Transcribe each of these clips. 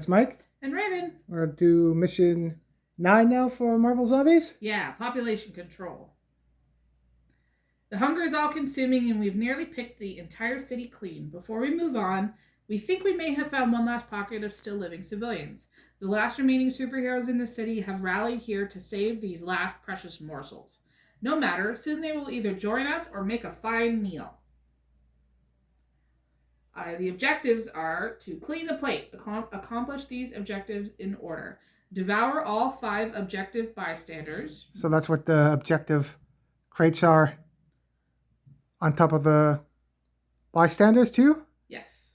it's Mike. And Ravin. We're going to do mission 9 now for Marvel Zombies. Yeah, population control. The hunger is all consuming and we've nearly picked the entire city clean. Before we move on, we think we may have found one last pocket of still living civilians. The last remaining superheroes in the city have rallied here to save these last precious morsels. No matter, soon they will either join us or make a fine meal. The objectives are to clean the plate, accomplish these objectives in order. Devour all 5 objective bystanders. So that's what the objective crates are on top of the bystanders too? Yes.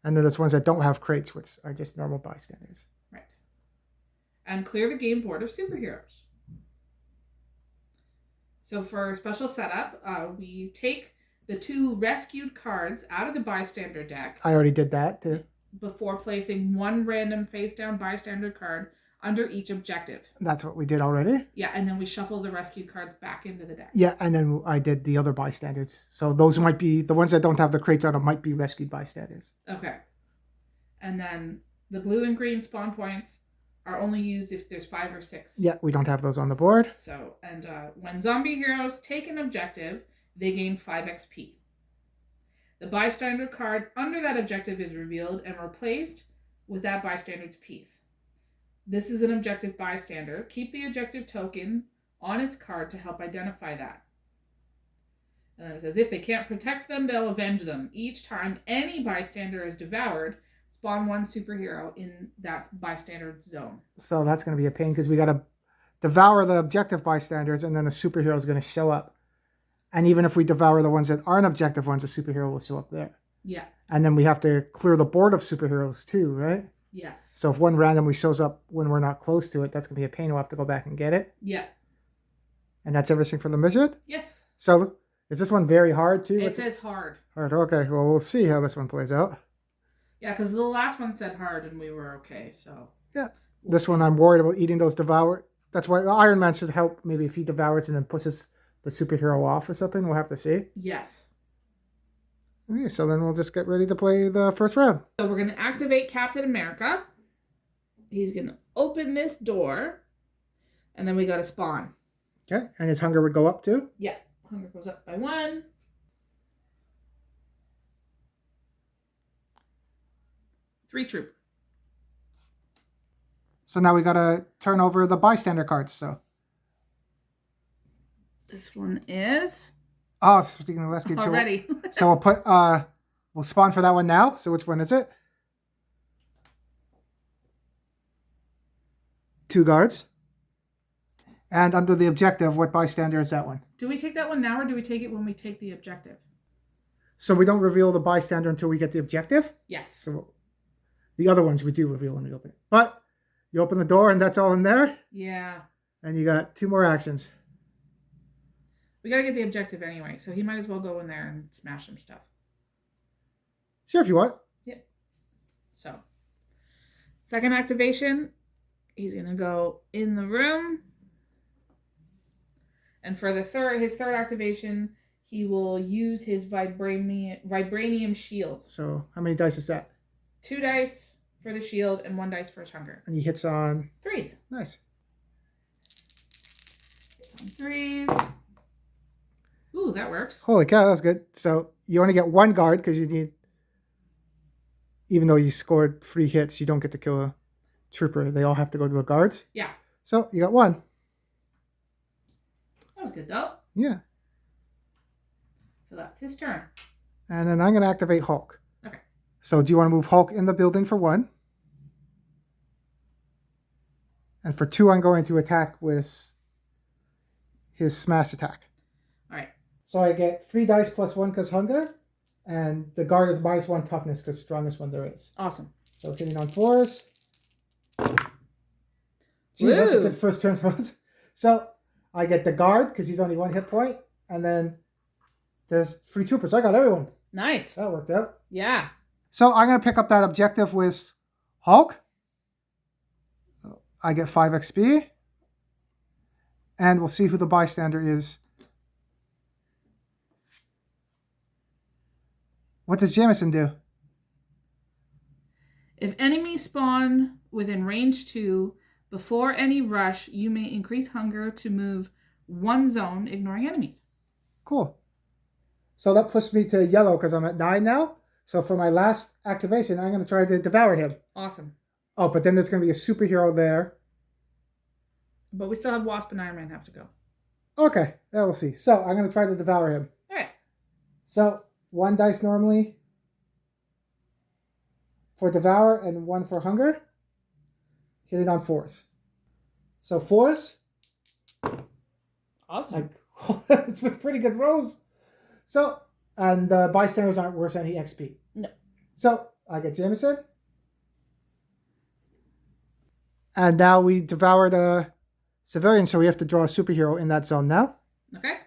And then there's ones that don't have crates, which are just normal bystanders. Right. And clear the game board of superheroes. So for special setup, we take the 2 rescued cards out of the bystander deck. I already did that too. Before placing 1 random face-down bystander card under each objective. That's what we did already. Yeah, and then we shuffle the rescued cards back into the deck. Yeah, and then I did the other bystanders. So those might be, the ones that don't have the crates on them might be rescued bystanders. Okay. And then the blue and green spawn points are only used if there's 5 or 6. Yeah, we don't have those on the board. So, and when zombie heroes take an objective, they gain 5 XP. The bystander card under that objective is revealed and replaced with that bystander's piece. This is an objective bystander. Keep the objective token on its card to help identify that. And then it says, if they can't protect them, they'll avenge them. Each time any bystander is devoured, spawn 1 superhero in that bystander zone. So that's going to be a pain because we got to devour the objective bystanders and then the superhero is going to show up. And even if we devour the ones that aren't objective ones, the superhero will show up there. Yeah. And then we have to clear the board of superheroes too, right? Yes. So if one randomly shows up when we're not close to it, that's going to be a pain. We'll have to go back and get it. Yeah. And that's everything for the mission? Yes. So is this one very hard too? It says hard. Hard, okay. Well, we'll see how this one plays out. Yeah, because the last one said hard and we were okay, so. Yeah. This one I'm worried about eating those devour. That's why Iron Man should help maybe if he devours and then pushes the superhero off or something. We'll have to see. Yes. Okay, so then we'll just get ready to play the first round. So we're going to activate Captain America. He's going to open this door. And then we got to spawn. Okay, and his hunger would go up too? Yeah, hunger goes up by 1. Three troop. So now we got to turn over the bystander cards, so. This one is... Oh, speaking of rescue, already. So we'll put, we'll spawn for that one now. So which one is it? 2 guards. And under the objective, what bystander is that one? Do we take that one now or do we take it when we take the objective? So we don't reveal the bystander until we get the objective? Yes. So the other ones we do reveal when we open it. But you open the door and that's all in there? Yeah. And you got 2 more actions. We gotta get the objective anyway, so he might as well go in there and smash some stuff. Sure, if you want. Yep. So, second activation, he's gonna go in the room. And for the his third activation, he will use his vibranium shield. So how many dice is that? 2 dice for the shield and 1 dice for his hunger. And he hits on... 3s. Nice. Hits on 3s. Ooh, that works. Holy cow, that's good. So you only get 1 guard because you need... Even though you scored 3 hits, you don't get to kill a trooper. They all have to go to the guards. Yeah. So you got 1. That was good, though. Yeah. So that's his turn. And then I'm going to activate Hulk. Okay. So do you want to move Hulk in the building for 1? And for 2, I'm going to attack with his smash attack. All right. So I get 3 dice plus 1 because hunger. And the guard is -1 toughness because strongest one there is. Awesome. So hitting on 4s. Gee, that's a good first turn for us. So I get the guard because he's only 1 hit point. And then there's 3 troopers. I got everyone. Nice. That worked out. Yeah. So I'm going to pick up that objective with Hulk. I get 5 XP. And we'll see who the bystander is. What does Jameson do? If enemies spawn within range 2 before any rush, you may increase hunger to move 1 zone, ignoring enemies. Cool. So that pushed me to yellow because I'm at 9 now. So for my last activation, I'm going to try to devour him. Awesome. Oh, but then there's going to be a superhero there. But we still have Wasp and Iron Man have to go. Okay, yeah, we'll see. So I'm going to try to devour him. All right. So 1 dice normally for devour and 1 for hunger. Hitting on 4s. So 4s. Awesome. It's been pretty good rolls. So, and the bystanders aren't worth any XP. No. So I get Jameson. And now we devoured a civilian, so we have to draw a superhero in that zone now. Okay.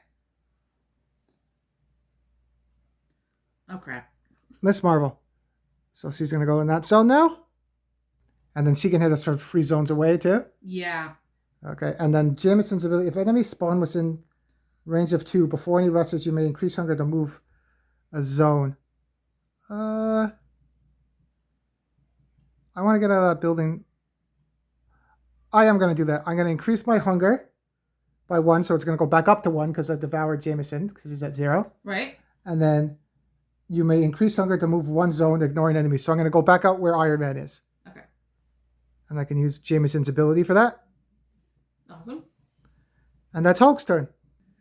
Oh, crap. Miss Marvel. So she's going to go in that zone now. And then she can hit us from 3 zones away, too. Yeah. Okay, and then Jameson's ability. If enemies spawn within range of 2, before any rushes, you may increase hunger to move a zone. I want to get out of that building. I am going to do that. I'm going to increase my hunger by 1, so it's going to go back up to 1 because I devoured Jameson because he's at 0. Right. And then you may increase hunger to move 1 zone, ignoring enemies. So I'm going to go back out where Iron Man is. Okay. And I can use Jameson's ability for that. Awesome. And that's Hulk's turn.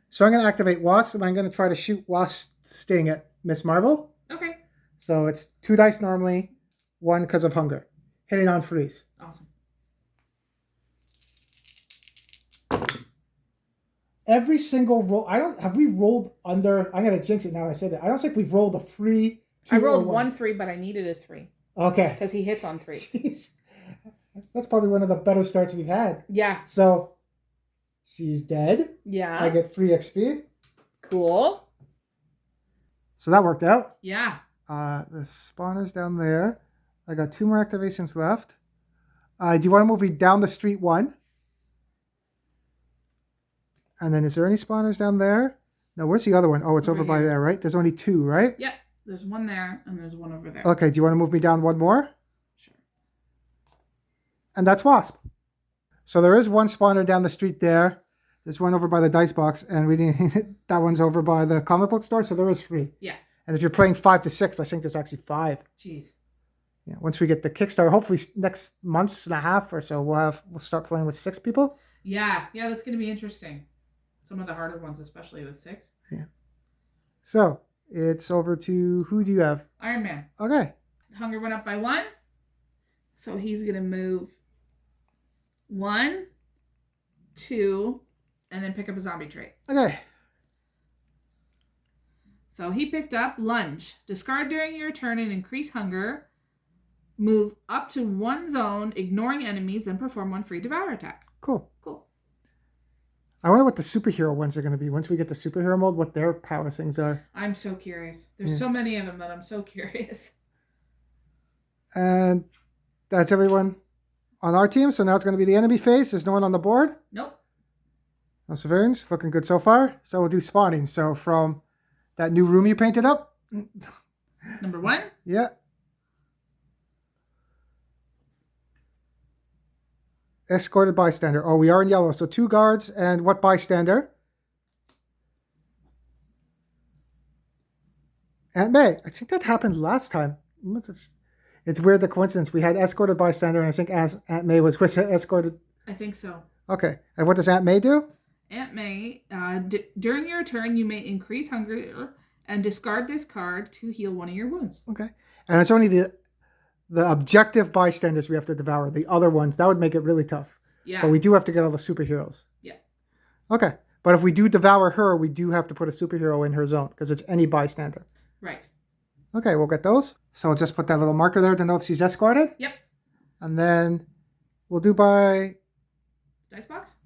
So I'm going to activate Wasp, and I'm going to try to shoot Wasp Sting at Miss Marvel. Okay. So it's 2 dice normally, 1 because of hunger. Hitting on 3s. Awesome. Every single roll, have we rolled under, I'm going to jinx it now I said that. I don't think we've rolled a 3, 2, I rolled or 1 3, but I needed a 3. Okay. Because he hits on 3s. Jeez. That's probably one of the better starts we've had. Yeah. So, she's dead. Yeah. I get free XP. Cool. So that worked out. Yeah. The spawner's down there. I got 2 more activations left. Do you want to move me down the street 1? And then is there any spawners down there? No, where's the other one? Oh, it's over by there, right? There's only 2, right? Yep. There's 1 there and there's 1 over there. Okay, do you want to move me down 1 more? Sure. And that's Wasp. So there is 1 spawner down the street there. There's 1 over by the dice box, and we didn't. That one's over by the comic book store, so there is 3. Yeah. And if you're playing 5 to 6, I think there's actually 5. Jeez. Yeah. Once we get the Kickstarter, hopefully next month and a half or so, we'll start playing with 6 people. Yeah. Yeah, that's going to be interesting. Some of the harder ones, especially with 6. Yeah. So it's over to, who do you have? Iron Man. Okay. Hunger went up by 1. So he's going to move 1, 2, and then pick up a zombie trait. Okay. So he picked up Lunge. Discard during your turn and increase hunger. Move up to 1 zone, ignoring enemies, and perform 1 free devour attack. Cool. Cool. I wonder what the superhero ones are going to be. Once we get the superhero mode, what their power things are. I'm so curious. There's so many of them that I'm so curious. And that's everyone on our team. So now it's going to be the enemy phase. There's no one on the board. Nope. No civilians. Looking good so far. So we'll do spawning. So from that new room you painted up. Number 1. Yeah. Escorted bystander. Oh, we are in yellow. So 2 guards and what bystander? Aunt May. I think that happened last time. It's weird, the coincidence. We had escorted bystander, and I think Aunt May was with escorted. I think so. Okay. And what does Aunt May do? Aunt May, during your turn, you may increase hunger and discard this card to heal 1 of your wounds. Okay. And it's only the objective bystanders we have to devour. The other ones, that would make it really tough. Yeah. But we do have to get all the superheroes. Yeah. Okay. But if we do devour her, we do have to put a superhero in her zone because it's any bystander. Right. Okay, we'll get those. So we'll just put that little marker there to know if she's escorted. Yep. And then we'll do by Dice box?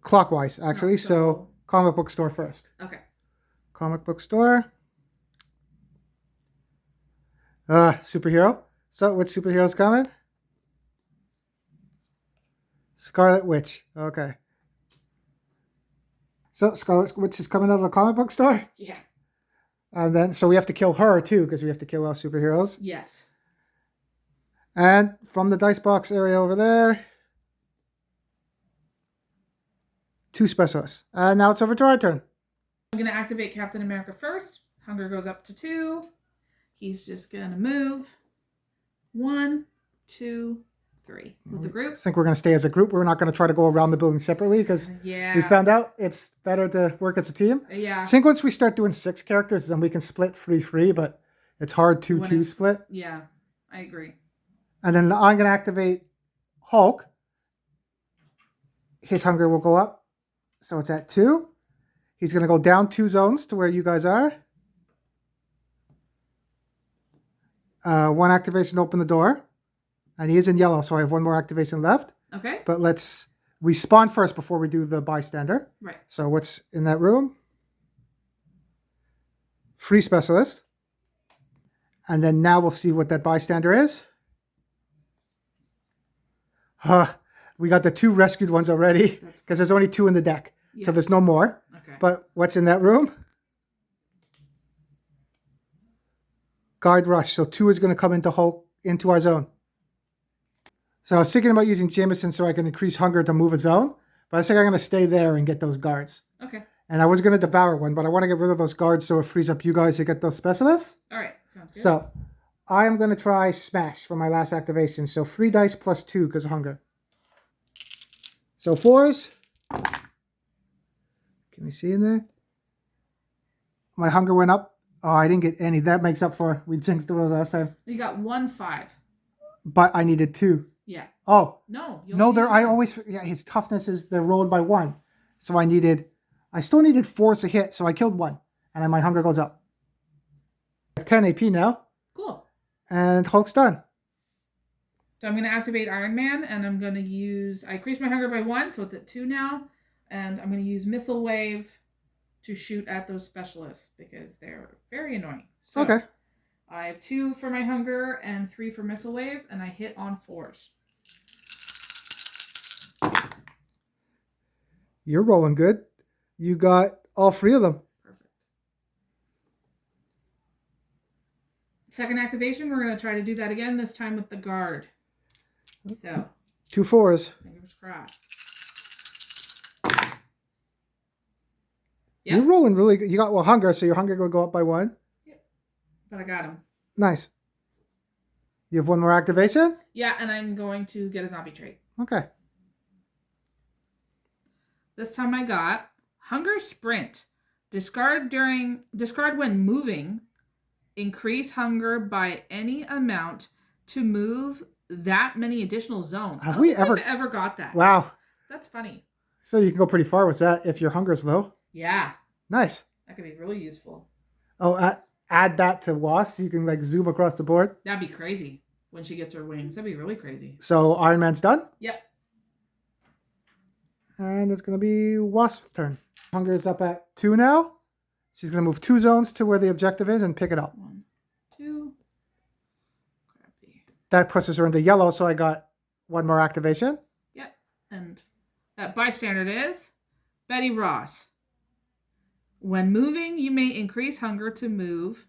clockwise, actually. No, so comic book store first. Okay. Comic book store. Superhero. So which superhero's coming? Scarlet Witch. Okay. So Scarlet Witch is coming out of the comic book store? Yeah. And then, so we have to kill her too, because we have to kill all superheroes. Yes. And from the dice box area over there, 2 specialists. And now it's over to our turn. I'm going to activate Captain America first. Hunger goes up to 2. He's just going to move 1, 2, 3 with the group. I think we're going to stay as a group. We're not going to try to go around the building separately because we found out it's better to work as a team. Yeah. I think once we start doing 6 characters, then we can split 3-3, but it's hard to split. Yeah, I agree. And then I'm going to activate Hulk. His hunger will go up. So it's at 2. He's going to go down 2 zones to where you guys are. 1 activation to open the door. And he is in yellow, so I have 1 more activation left. Okay. But we spawn first before we do the bystander. Right. So what's in that room? Free specialist. And then now we'll see what that bystander is. We got the 2 rescued ones already because there's only 2 in the deck. Yeah. So there's no more. Okay. But what's in that room? Guard rush. So 2 is going to come into our zone. So I was thinking about using Jameson so I can increase hunger to move a zone. But I think I'm going to stay there and get those guards. Okay. And I was going to devour one, but I want to get rid of those guards so it frees up you guys to get those specialists. All right. Sounds good. So I am going to try Smash for my last activation. So 3 dice plus 2 because of hunger. So 4s. Can we see in there? My hunger went up. Oh, I didn't get any. That makes up for we jinxed it last time. You got 1 5. But I needed 2. Yeah. Oh. No. I always, his toughness is, they're rolled by 1. So I still needed 4s to hit, so I killed 1. And then my hunger goes up. I have 10 AP now. Cool. And Hulk's done. So I'm going to activate Iron Man, and I'm going to use, I increased my hunger by 1, so it's at 2 now. And I'm going to use Missile Wave to shoot at those specialists because they're very annoying. So okay. I have 2 for my hunger and 3 for Missile Wave, and I hit on 4s. You're rolling good. You got all 3 of them. Perfect. Second activation, we're going to try to do that again, this time with the guard. So 2 4s. Fingers crossed. Yep. You're rolling really good. You got hunger, so your hunger will go up by 1. Yep. But I got him. Nice. You have 1 more activation? Yeah, and I'm going to get a zombie trait. Okay. This time I got Hunger Sprint. Discard when moving. Increase hunger by any amount to move that many additional zones. Have we ever got that? Wow. That's funny. So you can go pretty far with that if your hunger is low. Yeah. Nice. That could be really useful. Oh, add that to Wasp. You can zoom across the board. That'd be crazy when she gets her wings. That'd be really crazy. So Iron Man's done? Yep. And it's going to be Wasp's turn. Hunger is up at 2 now. She's going to move 2 zones to where the objective is and pick it up. 1, 2. That pushes her into yellow, so I got 1 more activation. Yep. And that bystander is Betty Ross. When moving, you may increase hunger to move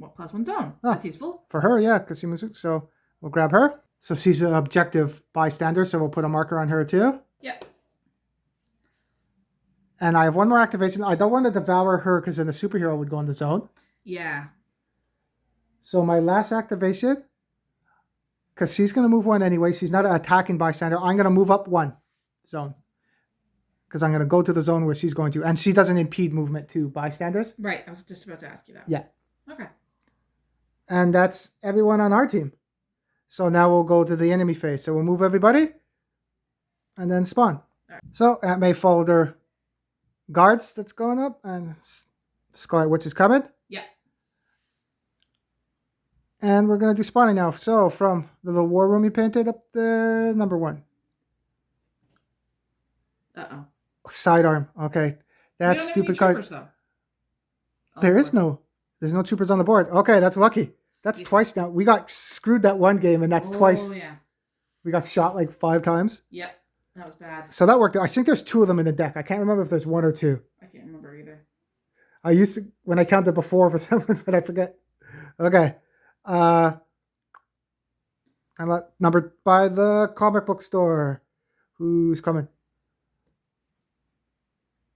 +1 zone. Oh, that's useful. For her, yeah, because she moves. So we'll grab her. So she's an objective bystander, so we'll put a marker on her too. Yep. And I have 1 more activation. I don't want to devour her because then the superhero would go in the zone. Yeah. So my last activation, because she's going to move 1 anyway. She's not an attacking bystander. I'm going to move up 1 zone. Because I'm going to go to the zone where she's going to. And she doesn't impede movement to bystanders. Right. I was just about to ask you that. Yeah. Okay. And that's everyone on our team. So now we'll go to the enemy phase. So we'll move everybody. And then spawn. Right. So Aunt May followed her guards that's going up. And Scarlet Witch is coming. Yeah. And we're going to do spawning now. So from the little war room you painted up there, number 1. Uh-oh. Sidearm. Okay. That's stupid card. Troopers, though. There's no troopers on the board. Okay, that's lucky. That's twice now. We got screwed that one game, and that's twice. Yeah. We got shot like 5 times. Yep. That was bad. So that worked. I think there's 2 of them in the deck. I can't remember if there's 1 or 2. I can't remember either. I used to, when I counted before for some, but I forget. Okay. And numbered by the comic book store. Who's coming?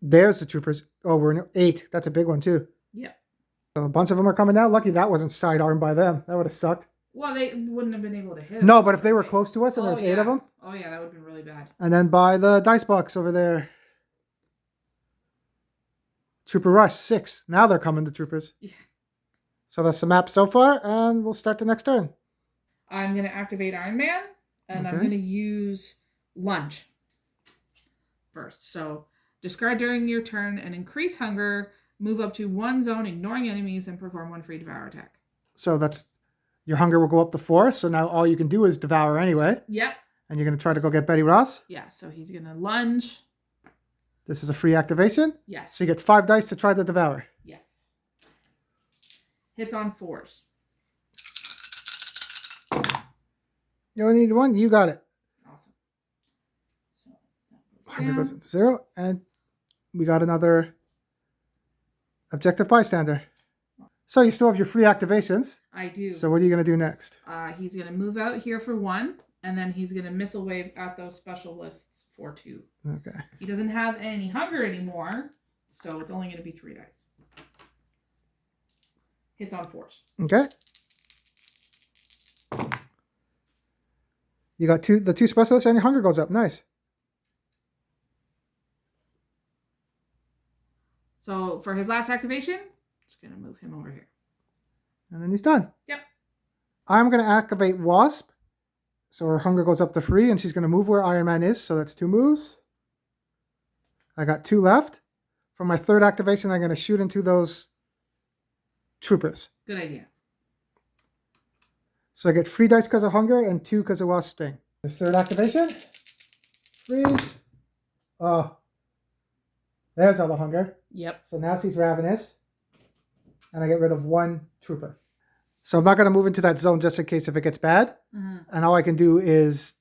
There's the troopers. Oh, we're in 8. That's a big one too. Yep. So a bunch of them are coming now. Lucky that wasn't sidearmed by them. That would have sucked. Well, they wouldn't have been able to hit us. No, but if they were close to us and there's 8 of them. Oh, yeah, that would have been really bad. And then by the dice box over there. Trooper Rush, 6. Now they're coming, the troopers. Yeah. So that's the map so far, and we'll start the next turn. I'm going to activate Iron Man, and I'm going to use Lunge first. So discard during your turn and increase hunger. Move up to 1 zone, ignoring enemies, and perform 1 free devour attack. So that's your hunger will go up to 4. So now all you can do is devour anyway. Yep. And you're going to try to go get Betty Ross? Yeah, so he's going to lunge. This is a free activation? Yes. So you get 5 dice to try to devour? Yes. Hits on 4s. You only need 1? You got it. Awesome. So Hunger goes into 0. And we got another objective bystander. So you still have your free activations. I do. So what are you going to do next? He's going to move out here for 1, and then he's going to missile wave at those specialists for 2. Okay. He doesn't have any hunger anymore, so it's only going to be 3 dice. Hits on 4s. Okay. You got the 2 specialists and your hunger goes up. Nice. So for his last activation, just going to move him over here. And then he's done. Yep. I'm going to activate Wasp. So her hunger goes up to 3, and she's going to move where Iron Man is. So that's 2 moves. I got 2 left. For my 3rd activation, I'm going to shoot into those troopers. Good idea. So I get 3 dice because of hunger and 2 because of Wasp sting. The 3rd activation. Freeze. Oh. There's all the hunger. Yep. So now she's ravenous. And I get rid of 1 trooper. So I'm not going to move into that zone just in case if it gets bad. Mm-hmm. And all I can do is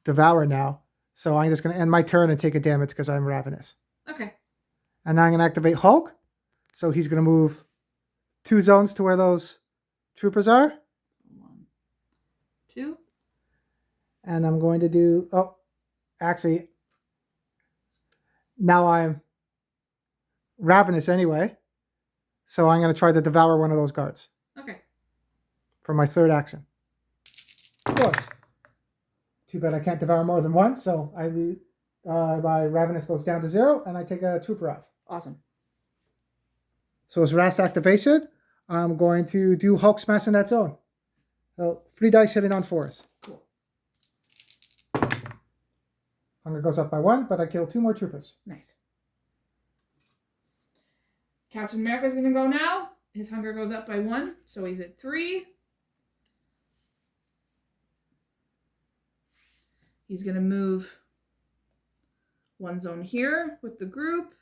devour now. So I'm just going to end my turn and take a damage because I'm ravenous. Okay. And now I'm going to activate Hulk. So he's going to move 2 zones to where those troopers are. 1, 2. And I'm going to do... Oh, actually, now I'm ravenous anyway. So I'm going to try to devour one of those guards. Okay. For my 3rd action. Of course. Too bad I can't devour more than 1, so my ravenous goes down to 0, and I take a trooper off. Awesome. So as last activation, I'm going to do Hulk smash in that zone. So 3 dice hitting on 4s. Cool. Hunger goes up by 1, but I kill 2 more troopers. Nice. Captain America's going to go now. His hunger goes up by 1, so he's at 3. He's going to move 1 zone here with the group.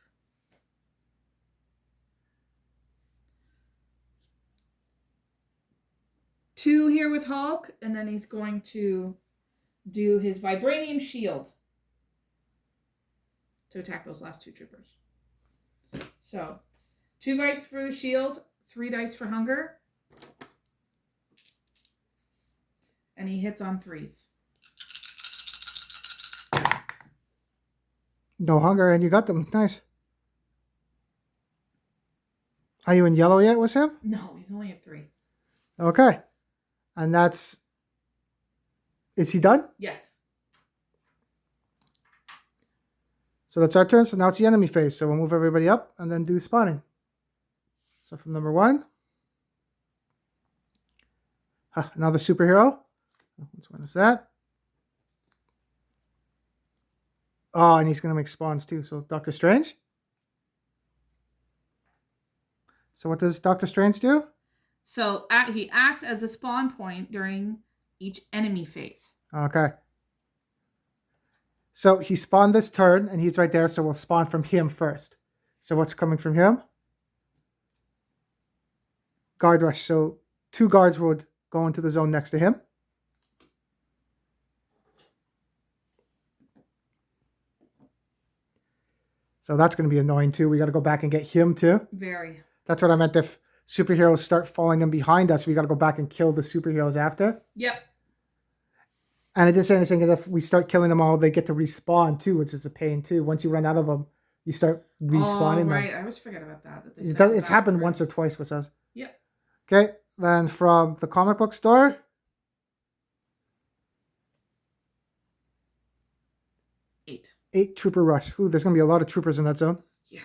Two here with Hulk, and then he's going to do his vibranium shield to attack those last 2 troopers. So 2 dice for the shield, 3 dice for hunger. And he hits on 3s. No hunger, and you got them. Nice. Are you in yellow yet with him? No, he's only at 3. Okay. And that's... Is he done? Yes. So that's our turn. So now it's the enemy phase. So we'll move everybody up and then do spawning. So from number 1. Another superhero. Which one is that? Oh, and he's going to make spawns too. So Doctor Strange. So what does Doctor Strange do? So he acts as a spawn point during each enemy phase. Okay. So he spawned this turn, and he's right there, so we'll spawn from him first. So what's coming from him? Guard rush. So 2 guards would go into the zone next to him. So that's going to be annoying too. We got to go back and get him too. Very. That's what I meant. If superheroes start falling in behind us, we got to go back and kill the superheroes after. Yep. And it didn't say anything if we start killing them all, they get to respawn too, which is a pain too. Once you run out of them, you start respawning right. them. I always forget about that. It's happened once or twice with us. Yep. Okay, then from the comic book store. Eight Trooper Rush. Ooh, there's going to be a lot of troopers in that zone. Yeah.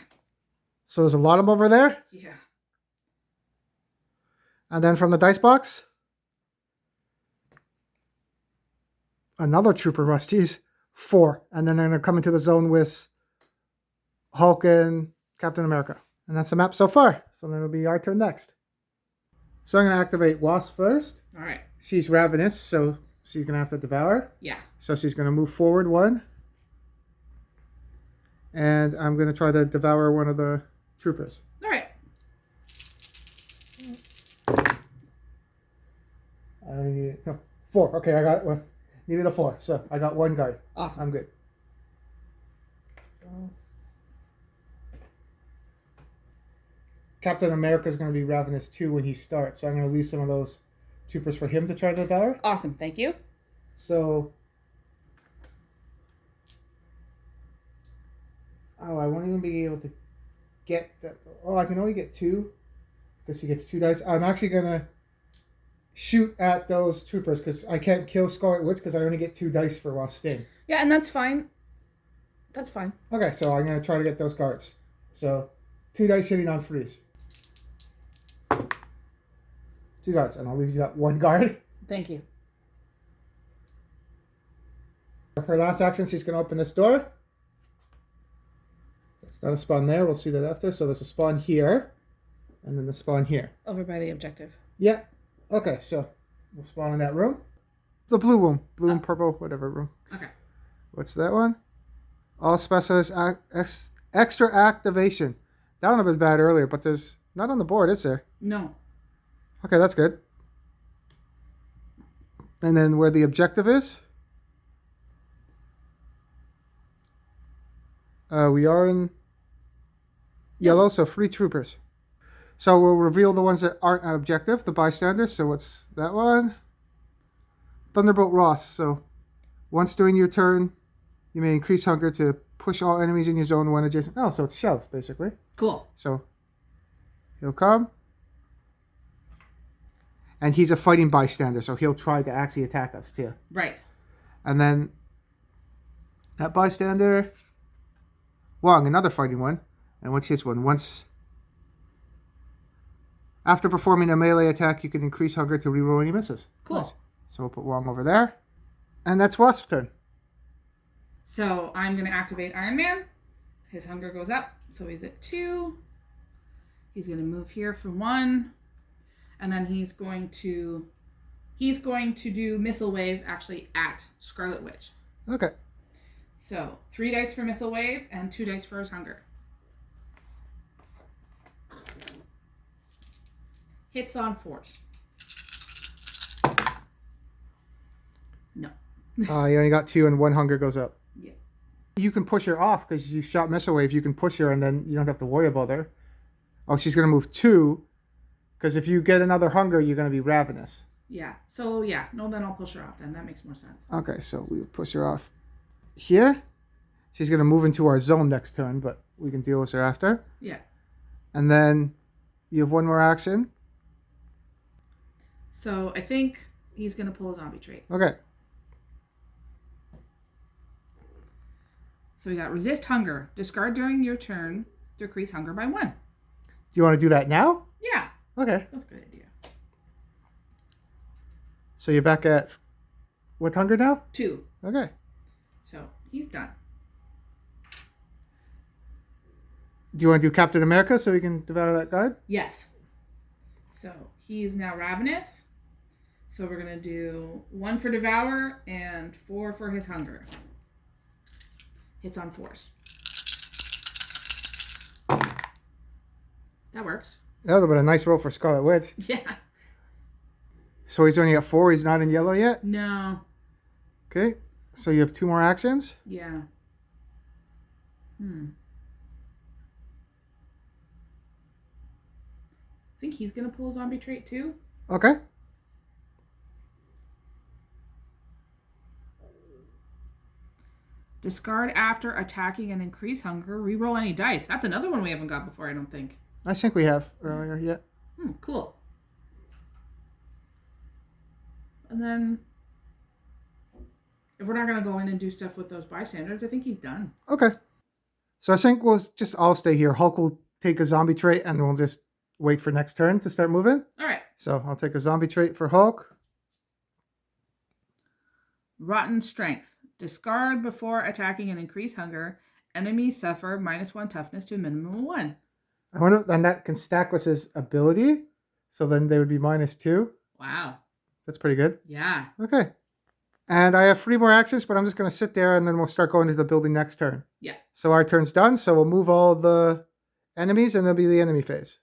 So there's a lot of them over there. Yeah. And then from the dice box, another Trooper Rush. Jeez. 4. And then they're going to come into the zone with Hulk and Captain America. And that's the map so far. So then it'll be our turn next. So I'm going to activate Wasp first. All right. She's ravenous, so she's going to have to devour. Yeah. So she's going to move forward 1. And I'm going to try to devour one of the troopers. All right. I need 4. Okay, I got one. Needed a 4, so I got 1 guard. Awesome. I'm good. So, Captain America is going to be ravenous too when he starts, so I'm going to leave some of those troopers for him to try to devour. Awesome. Thank you. So, I won't even be able to get that. Oh, I can only get 2 because he gets 2 dice. I'm actually going to shoot at those troopers because I can't kill Scarlet Witch because I only get 2 dice for Wasp Sting. Yeah, and that's fine. That's fine. Okay, so I'm going to try to get those guards. So, 2 dice hitting on freeze. 2 guards, and I'll leave you that 1 guard. Thank you. Her last action, she's going to open this door. That's not a spawn there. We'll see that after. So there's a spawn here, and then the spawn here. Over by the objective. Yeah. Okay, so we'll spawn in that room. The blue room. Blue and purple, whatever room. Okay. What's that one? All specialist extra activation. That one would have been bad earlier, but there's not on the board, is there? No. Okay, that's good. And then where the objective is? We are in yellow, so 3 troopers. So we'll reveal the ones that aren't an objective, the bystanders. So what's that one? Thunderbolt Ross. So once during your turn, you may increase hunger to push all enemies in your zone when adjacent. Oh, so it's shove, basically. Cool. So he'll come. And he's a fighting bystander, so he'll try to actually attack us, too. Right. And then that bystander... Wong, another fighting one. And what's his one? After performing a melee attack, you can increase hunger to reroll any misses. Cool. Nice. So we'll put Wong over there. And that's Wasp's turn. So I'm going to activate Iron Man. His hunger goes up, so he's at 2. He's going to move here for 1. And then he's going to do Missile Wave actually at Scarlet Witch. Okay. So 3 dice for Missile Wave and 2 dice for his hunger. Hits on 4s. No. You only got 2 and 1 hunger goes up. Yeah. You can push her off because you shot Missile Wave. You can push her and then you don't have to worry about her. Oh, she's going to move 2 because if you get another hunger, you're going to be ravenous. Yeah. So, yeah. No, then I'll push her off then. That makes more sense. Okay, so we push her off here. She's going to move into our zone next turn, but we can deal with her after. Yeah. And then you have 1 more action. So I think he's going to pull a zombie trait. Okay. So we got resist hunger. Discard during your turn. Decrease hunger by 1. Do you want to do that now? Yeah. Okay. That's a good idea. So you're back at what hunger now? 2. Okay. So he's done. Do you want to do Captain America so we can devour that guard? Yes. So he is now ravenous. So we're going to do 1 for devour and 4 for his hunger. Hits on 4s. That works. That would have been a nice roll for Scarlet Witch. Yeah. So he's only at 4. He's not in yellow yet? No. Okay. So you have 2 more actions? Yeah. I think he's going to pull a zombie trait too. Okay. Discard after attacking and increase hunger. Reroll any dice. That's another one we haven't got before, I don't think. I think we have earlier, yeah. Cool. And then, if we're not going to go in and do stuff with those bystanders, I think he's done. Okay. So I think we'll just all stay here. Hulk will take a zombie trait and we'll just wait for next turn to start moving. All right. So I'll take a zombie trait for Hulk. Rotten Strength. Discard before attacking and increase hunger. Enemies suffer -1 toughness to a minimum of 1. I wonder, and that can stack with his ability. So then they would be -2. Wow. That's pretty good. Yeah. Okay. And I have 3 more actions, but I'm just going to sit there and then we'll start going to the building next turn. Yeah. So our turn's done. So we'll move all the enemies and there'll be the enemy phase.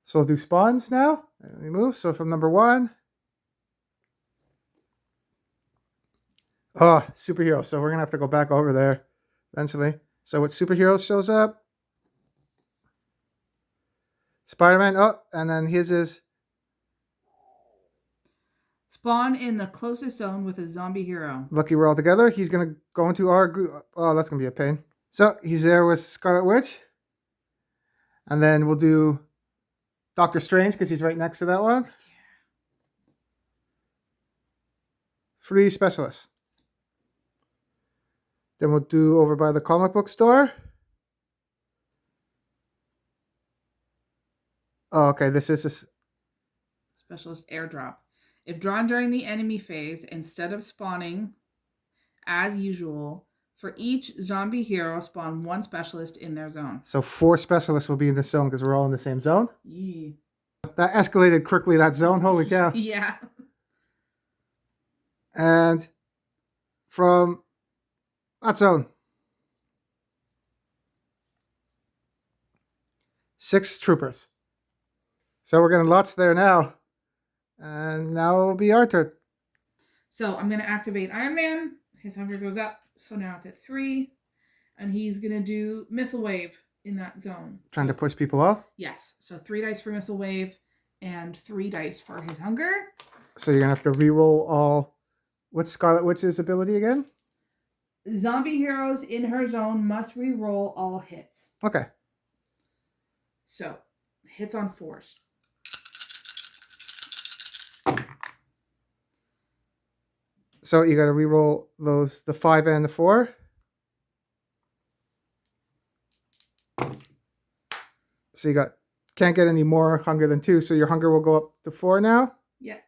So we'll do spawns now. And we move. So from number 1. Oh, superhero. So we're going to have to go back over there eventually. So what superhero shows up? Spiderman. Oh, and then his is... Spawn in the closest zone with a zombie hero. Lucky we're all together. He's going to go into our group. Oh, that's going to be a pain. So he's there with Scarlet Witch. And then we'll do Doctor Strange because he's right next to that one. Free specialists. Then we'll do over by the comic book store. Oh, okay. This is a... Specialist airdrop. If drawn during the enemy phase, instead of spawning as usual, for each zombie hero, spawn 1 specialist in their zone. So 4 specialists will be in the zone because we're all in the same zone. Yeah. That escalated quickly, that zone. Holy cow. Yeah. And from that zone, 6 troopers. So we're getting lots there now. And now it'll be our turn. So I'm going to activate Iron Man. His hunger goes up. So now it's at 3. And he's going to do Missile Wave in that zone. Trying to push people off? Yes. So 3 dice for Missile Wave and 3 dice for his hunger. So you're going to have to re-roll all... What's Scarlet Witch's ability again? Zombie heroes in her zone must re-roll all hits. Okay. So, hits on 4s. So you got to re-roll those, the 5 and the 4. So you can't get any more hunger than 2. So your hunger will go up to 4 now. Yeah.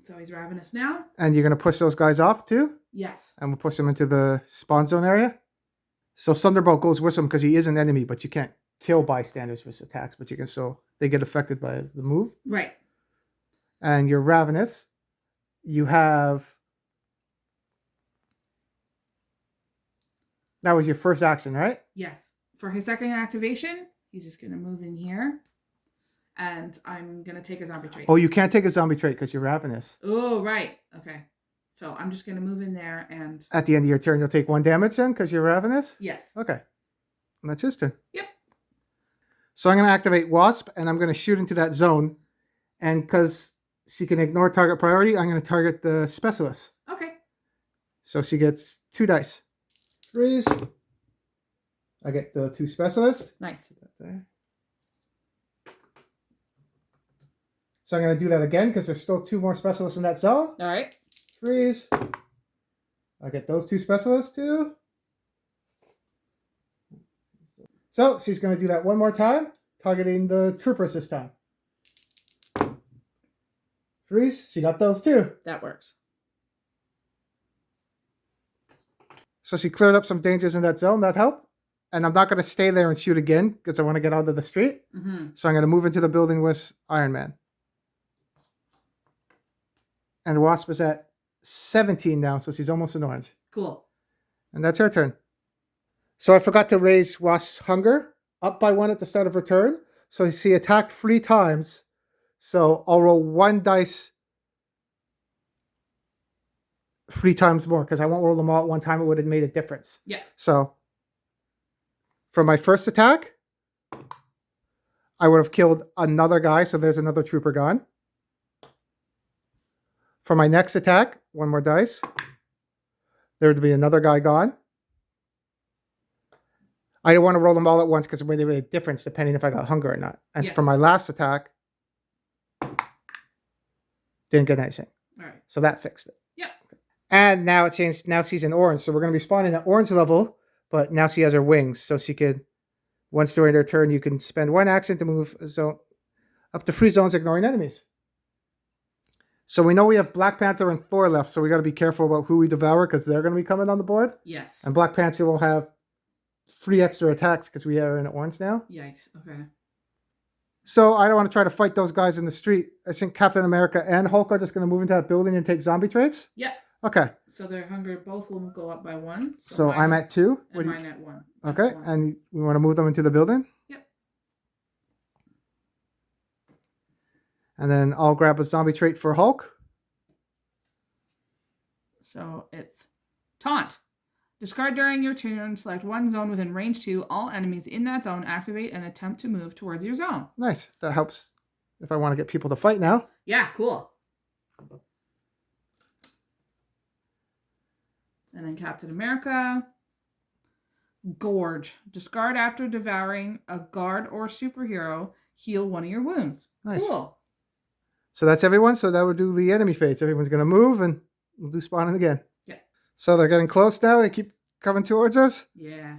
So he's ravenous now. And you're going to push those guys off too? Yes. And we'll push him into the spawn zone area. So Thunderbolt goes with him because he is an enemy, but you can't kill bystanders with attacks, but you can, so they get affected by the move. Right. And you're ravenous. You have... That was your first action, right? Yes. For his second activation, he's just going to move in here. And I'm going to take a zombie trait. Oh, you can't take a zombie trait because you're ravenous. Oh, right. Okay. So I'm just going to move in there and... At the end of your turn, you'll take 1 damage then because you're ravenous? Yes. Okay. And that's his turn. Yep. So I'm going to activate Wasp, and I'm going to shoot into that zone. And because she can ignore target priority, I'm going to target the specialist. Okay. So she gets 2 dice. 3s. I get the 2 specialists. Nice. There. So I'm going to do that again because there's still 2 more specialists in that zone. All right. 3s. I get those 2 specialists too. So she's going to do that one more time, targeting the troopers this time. 3s. She got those too. That works. So she cleared up some dangers in that zone. That helped. And I'm not going to stay there and shoot again because I want to get out of the street. Mm-hmm. So I'm going to move into the building with Iron Man. And Wasp is at 17 now, so she's almost an orange. Cool. And that's her turn. So I forgot to raise Wasp's hunger up by 1 at the start of her turn. So she attacked 3 times. So I'll roll 1 dice 3 times more because I won't roll them all at one time. It would have made a difference. Yeah. So for my first attack, I would have killed another guy. So there's another trooper gone. For my next attack, 1 more dice. there to be another guy gone. I don't want to roll them all at once because it made a difference depending if I got hunger or not. And Yes. for my last attack, didn't get anything. All right. So that fixed it. Yep. And now it changed. Now she's in orange. So we're going to be spawning at orange level, but now she has her wings. So she could, once during her turn, you can spend 1 action to move a zone up to 3 zones, ignoring enemies. So we know we have Black Panther and Thor left. So we got to be careful about who we devour because they're going to be coming on the board. Yes. And Black Panther will have 3 extra attacks because we are in orange now. Yikes. Okay. So I don't want to try to fight those guys in the street. I think Captain America and Hulk are just going to move into that building and take zombie traits. Yep. Okay. So their hunger both will go up by 1. So I'm at 2. And mine at 1. Okay. And we want to move them into the building? Yep. And then I'll grab a zombie trait for Hulk. So it's Taunt. Discard during your turn, select 1 zone within range 2. All enemies in that zone activate and attempt to move towards your zone. Nice. That helps if I want to get people to fight now. Yeah, cool. And then Captain America. Gorge. Discard after devouring a guard or superhero. Heal 1 of your wounds. Nice. Cool. So that's everyone. So that would do the enemy fates. Everyone's going to move and we'll do spawning again. Yeah. So they're getting close now. They keep coming towards us. Yeah.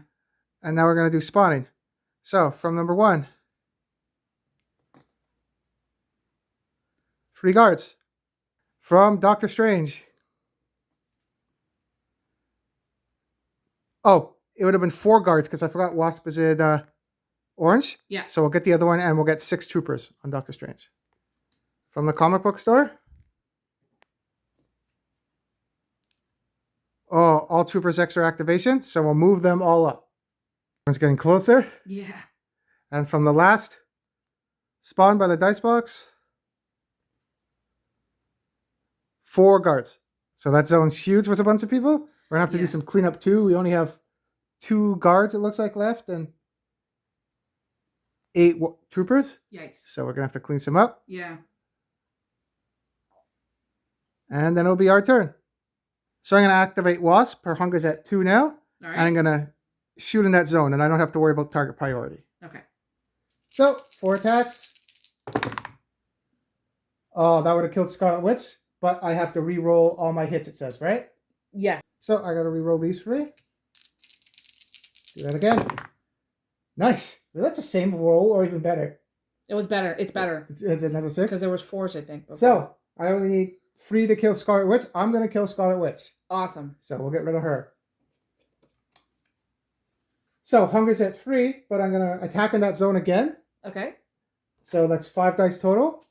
And now we're going to do spawning. So from number 1. 3 guards. From Doctor Strange. Oh, it would have been 4 guards because I forgot Wasp is in orange. Yeah. So we'll get the other one and we'll get 6 troopers on Doctor Strange. From the comic book store. Oh, all troopers extra activation. So we'll move them all up. It's getting closer. Yeah. And from the last spawn by the dice box, 4 guards. So that zone's huge with a bunch of people. We're going to have to do some cleanup too. We only have 2 guards, it looks like, left and 8 troopers. Yikes. So we're going to have to clean some up. Yeah. And then it'll be our turn. So I'm going to activate Wasp. Her hunger's at 2 now. All right. And I'm going to shoot in that zone. And I don't have to worry about target priority. Okay. So 4 attacks. Oh, that would have killed Scarlet Witch. But I have to re-roll all my hits, it says, right? Yes. So I got to re-roll these 3. Do that again. Nice. Well, that's the same roll or even better. It was better. It's better. It's another 6. Because there was 4s, I think. Before. So I only need 3 to kill Scarlet Witch. I'm going to kill Scarlet Witch. Awesome. So we'll get rid of her. So hunger's at 3, but I'm going to attack in that zone again. Okay. So that's 5 dice total.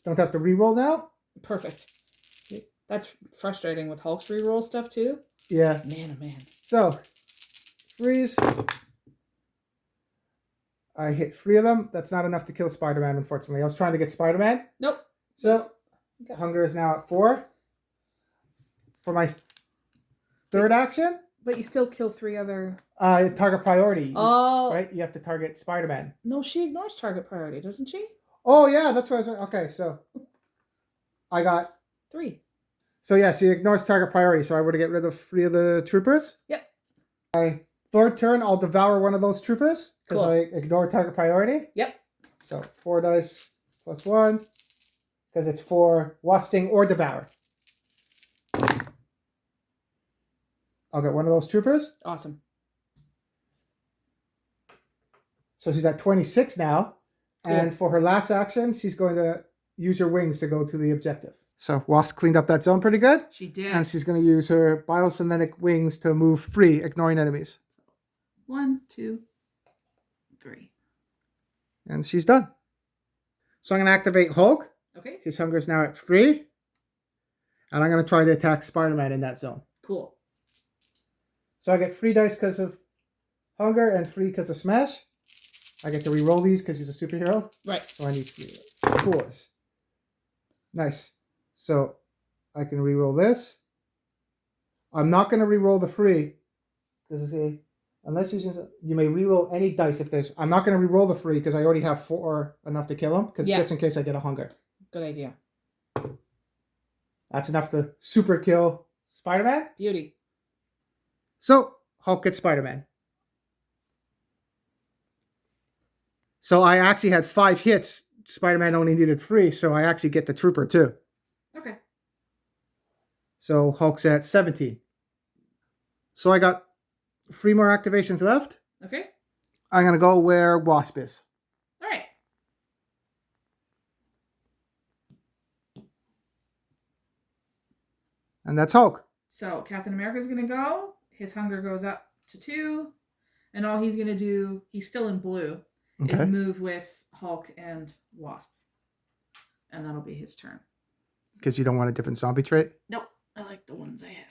Don't have to re-roll now. Perfect. That's frustrating with Hulk's reroll stuff too. Yeah. Man, oh man. So, freeze. I hit 3 of them. That's not enough to kill Spider-Man, unfortunately. I was trying to get Spider-Man. Nope. So, hunger is now at 4. For my 3rd action. But you still kill 3 other... target priority. Oh. Right? You have to target Spider-Man. No, she ignores target priority, doesn't she? Oh, yeah. That's what I was... Okay, so... I got... 3. So, yeah, she ignores target priority. So, I were to get rid of 3 of the troopers. Yep. My 3rd turn, I'll devour one of those troopers. Because Cool. I ignore target priority. Yep. So, 4 dice plus 1. Because it's for Wasting or Devour. I'll get one of those troopers. Awesome. So she's at 26 now. Cool. And for her last action, she's going to use her wings to go to the objective. So Wasp cleaned up that zone pretty good. She did. And she's going to use her biosynthetic wings to move free, ignoring enemies. 1, 2, 3. And she's done. So I'm going to activate Hulk. Okay. His hunger is now at 3. And I'm going to try to attack Spider-Man in that zone. Cool. So I get 3 dice because of hunger and 3 because of smash. I get to re-roll these because he's a superhero. Right. So I need 4s. Nice. So I can re-roll this. I'm not going to re-roll the 3. Because unless you may re-roll any dice if there's... I'm not going to re-roll the 3 because I already have 4 enough to kill him. Because just in case I get a hunger. Good idea. That's enough to super kill Spider-Man? Beauty. So, Hulk gets Spider-Man. So I actually had 5 hits. Spider-Man only needed 3, so I actually get the Trooper too. Okay. So Hulk's at 17. So I got 3 more activations left. Okay. I'm going to go where Wasp is. All right. And that's Hulk. So Captain America's going to go. His hunger goes up to 2. And all he's going to do, he's still in blue, is move with Hulk and Wasp. And that'll be his turn. Because you don't want a different zombie trait? Nope. I like the ones I have.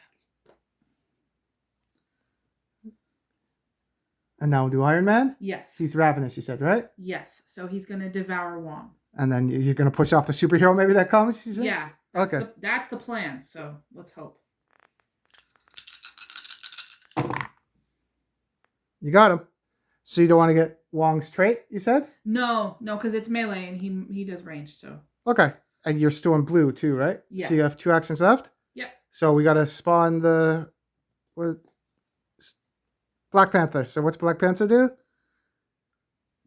And now we'll do Iron Man? Yes. He's ravenous, you said, right? Yes. So he's going to devour Wong. And then you're going to push off the superhero maybe that comes? You said? Yeah. Okay. That's the plan. So let's hope. You got him. So you don't want to get Wong's trait, you said? No, because it's melee and he does range, so. Okay. And you're still in blue too, right? Yes. So you have 2 actions left? Yep. So we got to spawn the Black Panther. So what's Black Panther do?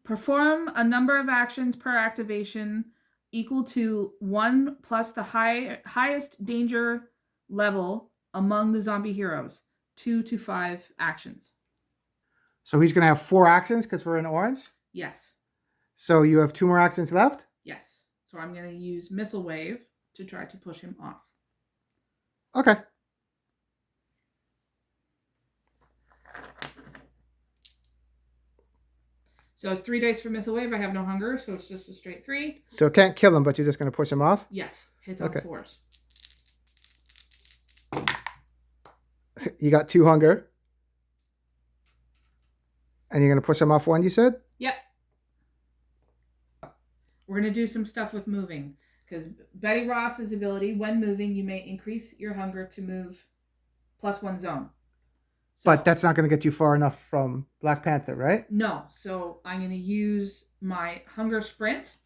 Perform a number of actions per activation equal to 1 plus the highest danger level among the zombie heroes. 2 to 5 actions. So he's going to have 4 actions because we're in orange? Yes. So you have 2 more actions left? Yes. So I'm going to use Missile Wave to try to push him off. Okay. So it's 3 dice for Missile Wave. I have no hunger, so it's just a straight 3. So it can't kill him, but you're just going to push him off? Yes. Hits on 4s. You got 2 hunger. And you're going to push him off 1, you said? Yep. We're going to do some stuff with moving. Because Betty Ross's ability, when moving, you may increase your hunger to move +1 zone. So, but that's not going to get you far enough from Black Panther, right? No. So I'm going to use my hunger sprint,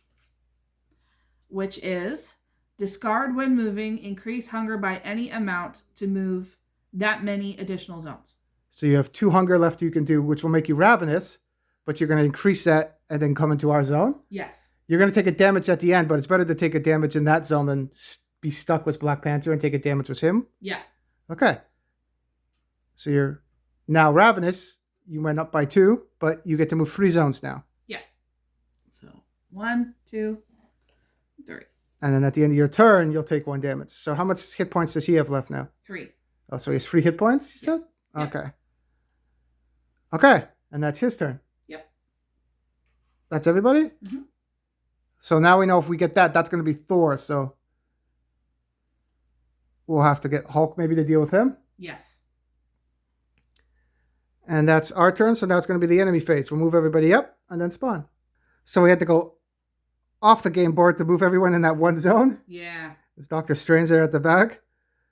which is discard when moving, increase hunger by any amount to move that many additional zones. So you have 2 hunger left you can do, which will make you ravenous, but you're going to increase that and then come into our zone? Yes. You're going to take a damage at the end, but it's better to take a damage in that zone than be stuck with Black Panther and take a damage with him? Yeah. Okay. So you're now ravenous. You went up by 2, but you get to move 3 zones now. Yeah. So 1, 2, 3. And then at the end of your turn, you'll take 1 damage. So how much hit points does he have left now? 3. Oh, so he has 3 hit points, you said? Yeah. Okay. Okay. And that's his turn. Yep. That's everybody? Mm-hmm. So now we know if we get that, that's going to be Thor. So we'll have to get Hulk maybe to deal with him. Yes. And that's our turn. So now it's going to be the enemy phase. We'll move everybody up and then spawn. So we had to go off the game board to move everyone in that 1 zone. Yeah. There's Dr. Strange there at the back.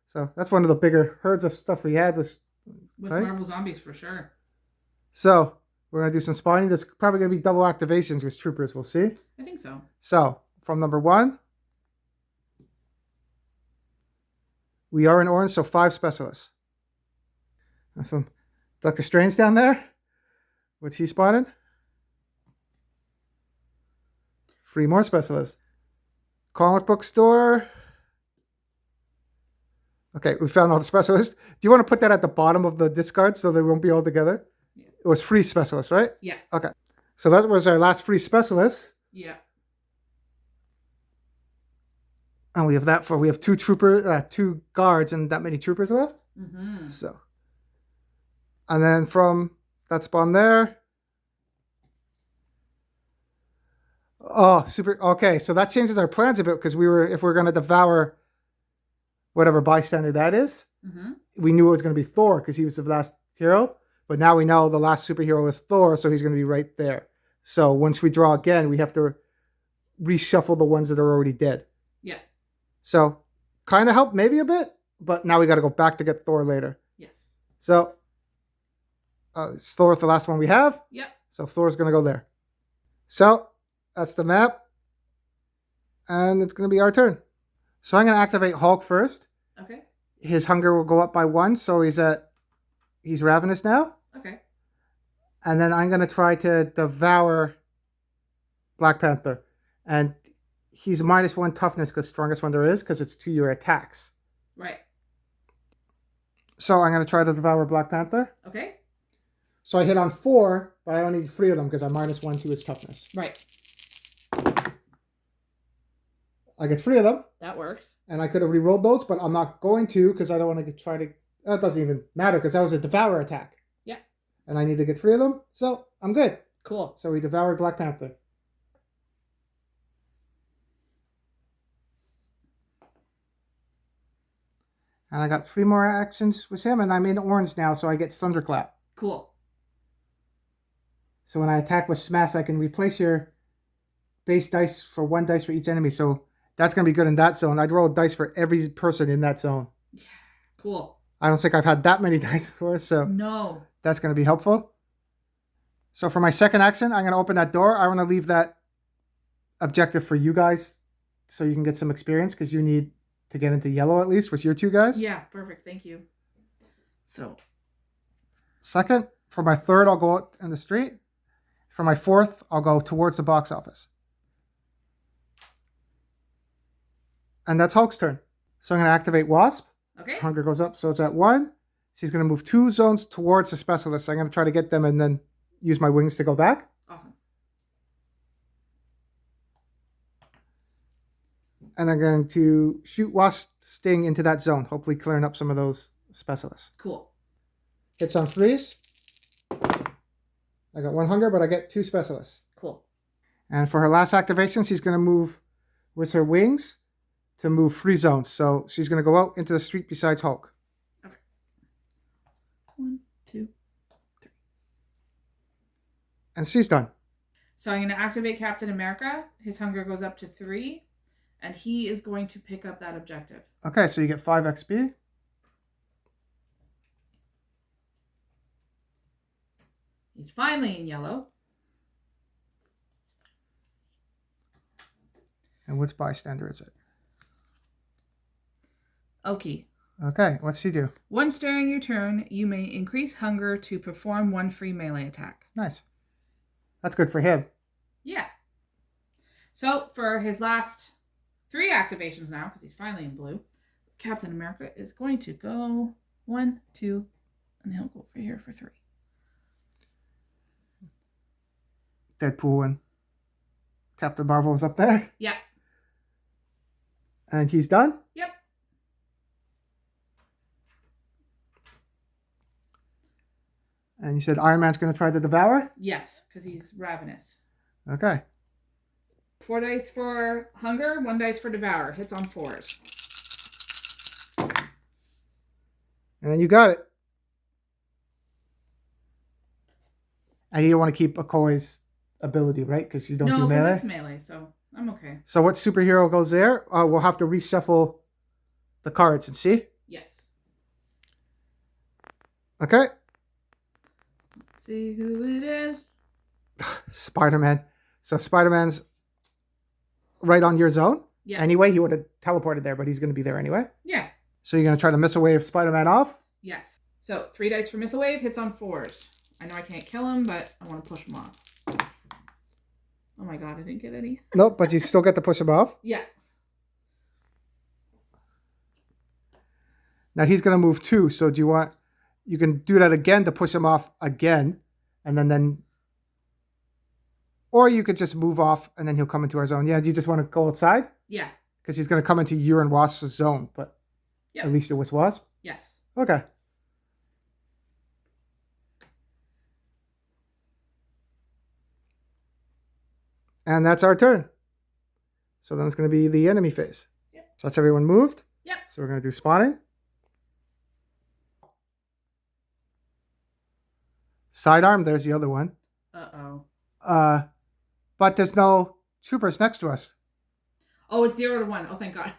So that's one of the bigger herds of stuff we had. With right? Marvel Zombies for sure. So we're going to do some spawning. There's probably going to be double activations with troopers. We'll see. I think so. So from number 1, we are in orange, so 5 specialists. And from Dr. Strange down there, what's he spotted? 3 more specialists. Comic book store. Okay, we found all the specialists. Do you want to put that at the bottom of the discard so they won't be all together? Yeah. It was 3 specialists, right? Yeah. Okay. So that was our last 3 specialists. Yeah. And we have that for, we have 2 guards and that many troopers left. Mm-hmm. So, and then from that spawn there. Oh, super. Okay. So that changes our plans a bit because if we're going to devour whatever bystander that is, Mm-hmm. we knew it was going to be Thor because he was the last hero. But now we know the last superhero is Thor, so he's going to be right there. So once we draw again, we have to reshuffle the ones that are already dead. Yeah. So kind of helped maybe a bit, but now we got to go back to get Thor later. Yes. So it's Thor, the last one we have. Yep. So Thor's going to go there. So that's the map. And it's going to be our turn. So I'm going to activate Hulk first. Okay. his hunger will go up by 1, so he's ravenous now. Okay. And then I'm gonna try to devour Black Panther, and he's -1 toughness because strongest one there is because it's to your attacks. Right. So I'm gonna try to devour Black Panther. Okay. So I hit on 4, but I only need 3 of them because I'm -1 to his toughness. Right. I get 3 of them. That works. And I could have re-rolled those, but I'm not going to because I don't want to try to... That doesn't even matter because that was a devour attack. Yeah. And I need to get 3 of them, so I'm good. Cool. So we devoured Black Panther. And I got 3 more actions with him, and I'm in orange now, so I get Thunderclap. Cool. So when I attack with Smash, I can replace your base dice for 1 dice for each enemy. So that's going to be good in that zone. I'd roll a dice for every person in that zone. Yeah. Cool. I don't think I've had that many dice before, so No. that's going to be helpful. So for my second action, I'm going to open that door. I want to leave that objective for you guys so you can get some experience because you need to get into yellow at least with your 2 guys. Yeah, perfect. Thank you. So. Second, for my third, I'll go out in the street. For my fourth, I'll go towards the box office. And that's Hulk's turn. So I'm going to activate Wasp. Okay. Hunger goes up, so it's at 1. She's going to move 2 zones towards the specialist. I'm going to try to get them and then use my wings to go back. Awesome. And I'm going to shoot Wasp Sting into that zone, hopefully clearing up some of those specialists. Cool. Hits on 3s. I got 1 hunger, but I get 2 specialists. Cool. And for her last activation, she's going to move with her wings to move 3 zones. So she's going to go out into the street besides Hulk. Okay. 1, 2, 3. And she's done. So I'm going to activate Captain America. His hunger goes up to 3. And he is going to pick up that objective. Okay, so you get 5 XP. He's finally in yellow. And which bystander is it? Okay. Okay, what's she do? Once during your turn, you may increase hunger to perform 1 free melee attack. Nice. That's good for him. Yeah. So for his last 3 activations now, because he's finally in blue, Captain America is going to go 1, 2, and he'll go over here for 3. Deadpool and Captain Marvel is up there. Yeah. And he's done? Yep. And you said Iron Man's going to try to devour? Yes, because he's ravenous. Okay. 4 dice for hunger, 1 dice for devour. Hits on 4s. And you got it. And you don't want to keep Okoye's ability, right? Because you don't do No, melee. because it's melee, so I'm okay. So what superhero goes there? We'll have to reshuffle the cards and see. Yes. Okay. Let's see who it is. Spider-Man. So Spider-Man's right on your zone. Yeah. Anyway, he would have teleported there, but he's going to be there anyway. Yeah. So you're going to try to miss a wave Spider-Man off? Yes. So 3 dice for missile wave. Hits on 4s. I know I can't kill him, but I want to push him off. Oh my god, I didn't get any. Nope, but you still get to push him off. Yeah. Now he's going to move 2. So do you want... You can do that again to push him off again. And then... Or you could just move off and then he'll come into our zone. Yeah, do you just want to go outside? Yeah. Because he's going to come into you and Wasp's zone. But Yep. at least you're with Wasp? Yes. Okay. And that's our turn. So then it's going to be the enemy phase. Yep. So that's everyone moved. Yep. So we're going to do spawning. Sidearm, there's the other one. Uh-oh. But there's no troopers next to us. Oh, it's 0 to 1. Oh, thank God.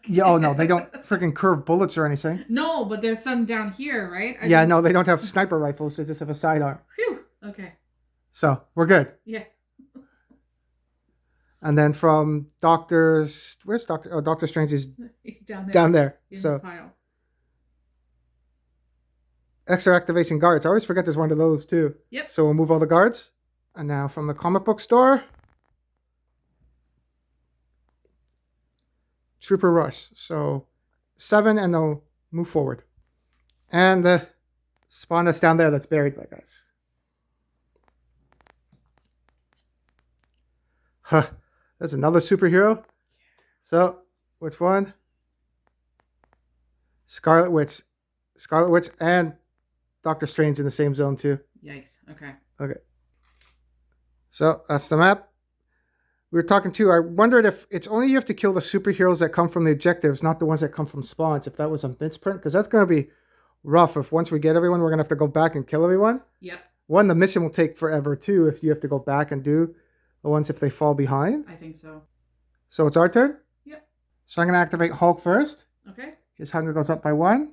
Yeah, oh no, they don't freaking curve bullets or anything. No, but there's some down here, right? Yeah, no, they don't have sniper rifles. They just have a sidearm. Phew. Okay. So we're good. Yeah. And then from Doctor's... Where's Doctor... Oh, Doctor Strange is He's down there. down there. In So the pile. extra activation guards. I always forget there's one of those too. Yep. So we'll move all the guards. And now from the comic book store, Trooper Rush. So 7 and they'll move forward. And the spawn that's down there that's buried by guys. Huh. There's another superhero. So, which one? Scarlet Witch. Scarlet Witch and Doctor Strange in the same zone too. Yikes. Okay. Okay. So that's the map. We were talking too. I wondered if it's only you have to kill the superheroes that come from the objectives, not the ones that come from spawns. If that was a misprint, because that's going to be rough. If once we get everyone, we're going to have to go back and kill everyone. Yep. One, the mission will take forever too. If you have to go back and do the ones if they fall behind. I think so. So it's our turn. Yep. So I'm going to activate Hulk first. Okay. His hunger goes up by 1.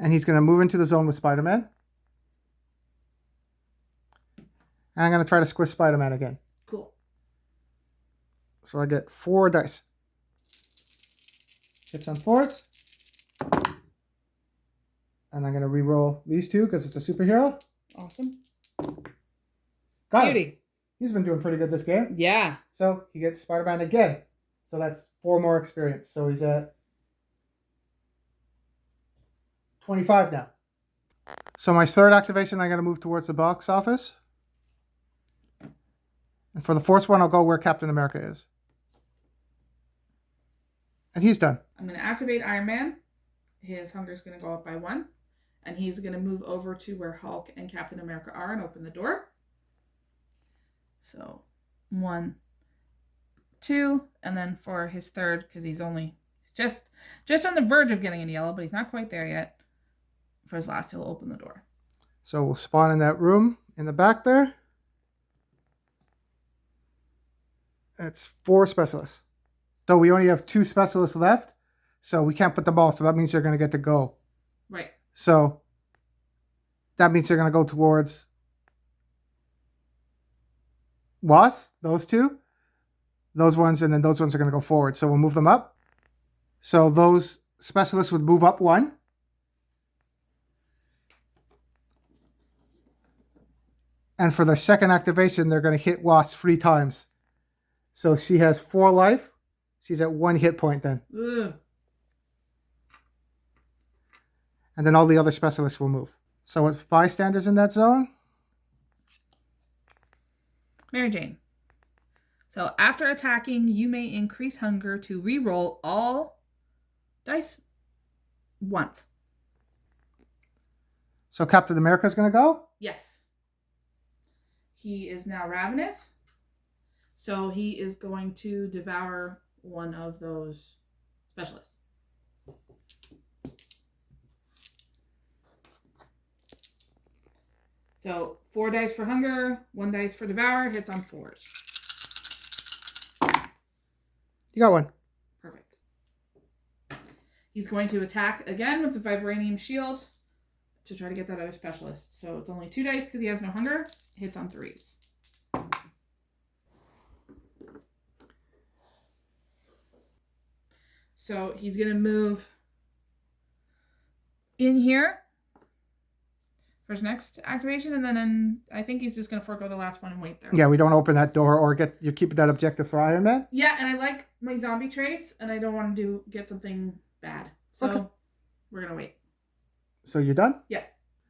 And he's going to move into the zone with Spiderman. And I'm going to try to squish Spider-Man again. Cool. So I get 4 dice. Hits on 4s. And I'm going to re-roll these 2 because it's a superhero. Awesome. Got Beauty. it. He's been doing pretty good this game. Yeah. So he gets Spider-Man again. So that's 4 more experience. So he's at 25 now. So my third activation, I'm going to move towards the box office. And for the fourth one, I'll go where Captain America is. And he's done. I'm going to activate Iron Man. His hunger is going to go up by 1. And he's going to move over to where Hulk and Captain America are and open the door. So 1, 2, and then for his third, because he's just on the verge of getting in yellow, but he's not quite there yet. For his last, he'll open the door. So we'll spawn in that room in the back there. It's 4 specialists. So we only have 2 specialists left. So we can't put them all. So that means they're going to get to go. Right. So that means they're going to go towards Wasp, those 2. Those ones, and then those ones are going to go forward. So we'll move them up. So those specialists would move up 1. And for their second activation, they're going to hit Wasp 3 times. So she has 4 life. She's at 1 hit point then. Ugh. And then all the other specialists will move. So with bystanders in that zone. Mary Jane. So after attacking, you may increase hunger to re-roll all dice once. So Captain America's going to go? Yes. He is now ravenous. So he is going to devour one of those specialists. So 4 dice for hunger, 1 dice for devour, hits on 4s. You got 1. Perfect. He's going to attack again with the vibranium shield to try to get that other specialist. So it's only 2 dice because he has no hunger. Hits on 3s. So he's going to move in here for his next activation, and then I think he's just going to forego the last one and wait there. Yeah, we don't open that door or you're keeping that objective for Iron Man? Yeah, and I like my zombie traits, and I don't want to get something bad. So okay. We're going to wait. So you're done? Yeah.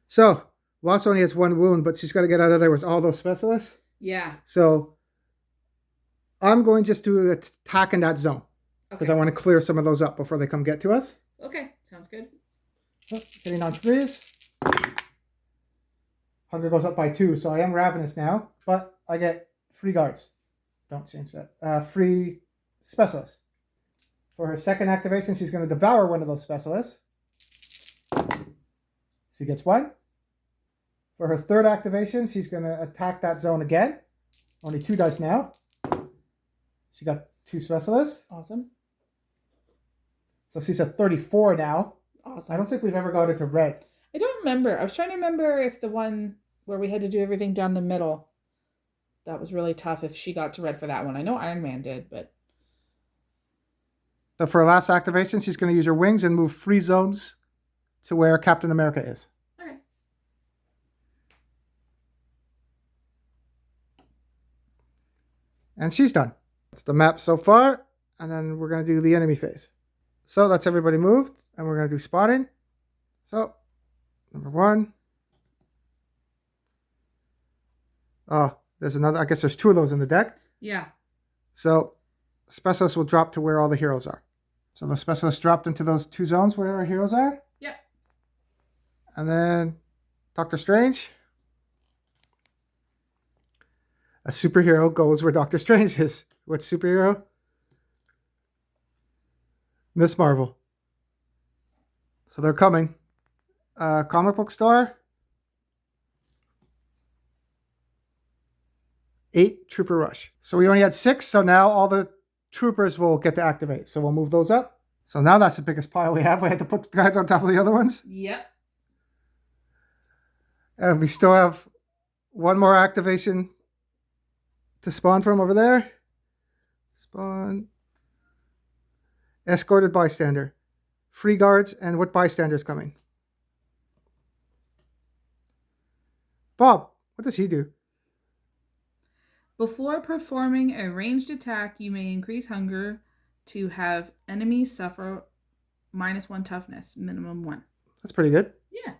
So Wasp only has 1 wound, but she's got to get out of there with all those specialists. Yeah. So I'm going just to attack in that zone. Because Okay. I want to clear some of those up before they come get to us. Okay, sounds good. Oh, hitting on 3s. Hunger goes up by 2, so I am ravenous now. But I get 3 guards. Don't change that. 3 specialists. For her second activation, she's going to devour one of those specialists. She gets 1. For her third activation, she's going to attack that zone again. Only 2 dice now. She got 2 specialists. Awesome. So she's at 34 now. Awesome. I don't think we've ever got it to red. I don't remember. I was trying to remember if the one where we had to do everything down the middle, that was really tough, if she got to red for that one. I know Iron Man did, but... So for her last activation, she's going to use her wings and move 3 zones to where Captain America is. Okay. And she's done. That's the map so far. And then we're going to do the enemy phase. So that's everybody moved. And we're going to do spotting. So, number 1. Oh, there's another. I guess there's 2 of those in the deck. Yeah. So, specialists will drop to where all the heroes are. So the specialists dropped into those 2 zones where our heroes are. Yep. And then Doctor Strange. A superhero goes where Doctor Strange is. What superhero? Miss Marvel. So they're coming. Comic book store. 8 Trooper Rush. So we only had 6, so now all the troopers will get to activate. So we'll move those up. So now that's the biggest pile we have. We had to put the guys on top of the other ones. Yep. And we still have 1 more activation to spawn from over there. Spawn. Escorted bystander. Free guards, and what bystander's coming? Bob, what does he do? Before performing a ranged attack, you may increase hunger to have enemies suffer -1 toughness, minimum 1. That's pretty good. Yeah.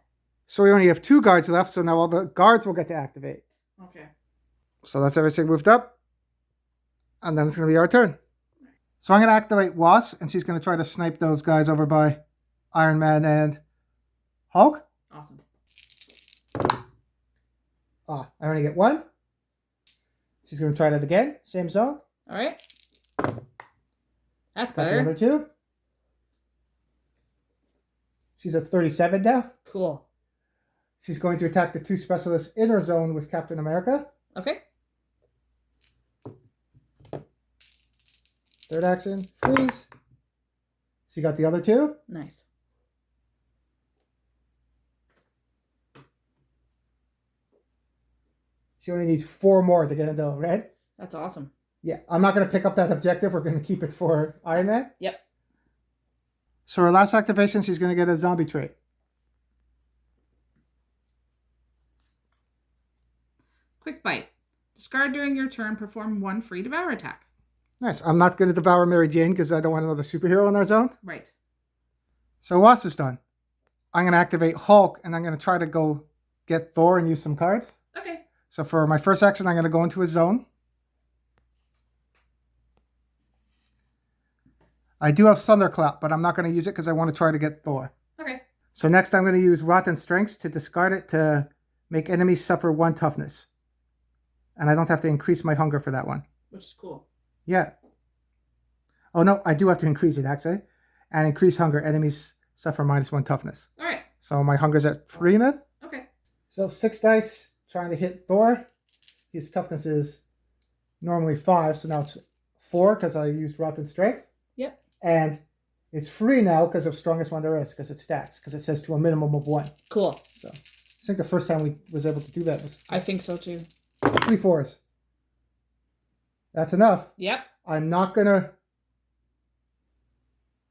So we only have 2 guards left, so now all the guards will get to activate. Okay. So that's everything moved up. And then it's going to be our turn. So I'm going to activate Wasp, and she's going to try to snipe those guys over by Iron Man and Hulk. Awesome. I only get 1. She's going to try that again. Same zone. All right. That's Got the better. other 2. She's at 37 now. Cool. She's going to attack the 2 specialists in her zone with Captain America. Okay. Third action, freeze. She got the other 2. Nice. She only needs 4 more to get into red. That's awesome. Yeah, I'm not going to pick up that objective. We're going to keep it for Iron Man. Yep. So her last activation, she's going to get a zombie trait. Quick bite. Discard during your turn. Perform 1 free devour attack. Nice. I'm not going to devour Mary Jane because I don't want another superhero in our zone. Right. So Wasp is done. I'm going to activate Hulk, and I'm going to try to go get Thor and use some cards. Okay. So for my first action, I'm going to go into his zone. I do have Thunderclap, but I'm not going to use it because I want to try to get Thor. Okay. So next I'm going to use Rotten Strengths to discard it to make enemies suffer 1 toughness. And I don't have to increase my hunger for that one. Which is cool. Yeah. Oh, no, I do have to increase it, actually. And increase hunger. Enemies suffer -1 toughness. All right. So my hunger's at 3 then. Okay. So 6 dice trying to hit Thor. His toughness is normally 5, so now it's 4 because I used Rotten Strength. Yep. And it's free now because of strongest one there is, because it stacks, because it says to a minimum of 1. Cool. So I think the first time we was able to do that was I think so too. 3 4s. That's enough. Yep. I'm not going to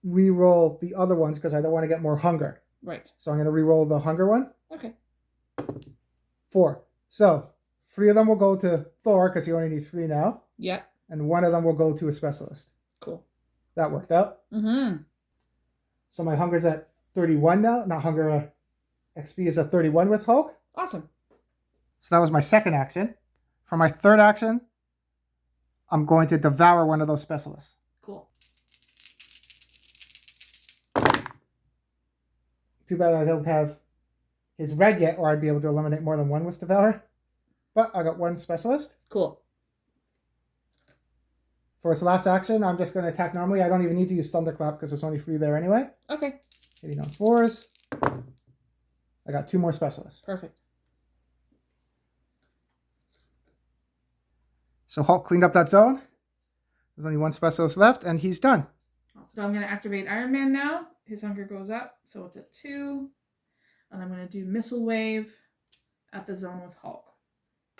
re-roll the other ones because I don't want to get more hunger. Right. So I'm going to re-roll the hunger one. Okay. 4. So 3 of them will go to Thor because he only needs 3 now. Yep. And 1 of them will go to a specialist. Cool. That worked out. Mm-hmm. So my hunger's at 31 now. Not hunger, XP is at 31 with Hulk. Awesome. So that was my second action. For my third action, I'm going to devour one of those specialists. Cool. Too bad I don't have his red yet, or I'd be able to eliminate more than 1 with devour. But I got 1 specialist. Cool. For his last action, I'm just going to attack normally. I don't even need to use Thunderclap because there's only 3 there anyway. Okay. Hitting on 4s. I got 2 more specialists. Perfect. So Hulk cleaned up that zone. There's only 1 specialist left, and he's done. So I'm going to activate Iron Man now. His hunger goes up, so it's at 2. And I'm going to do Missile Wave at the zone with Hulk.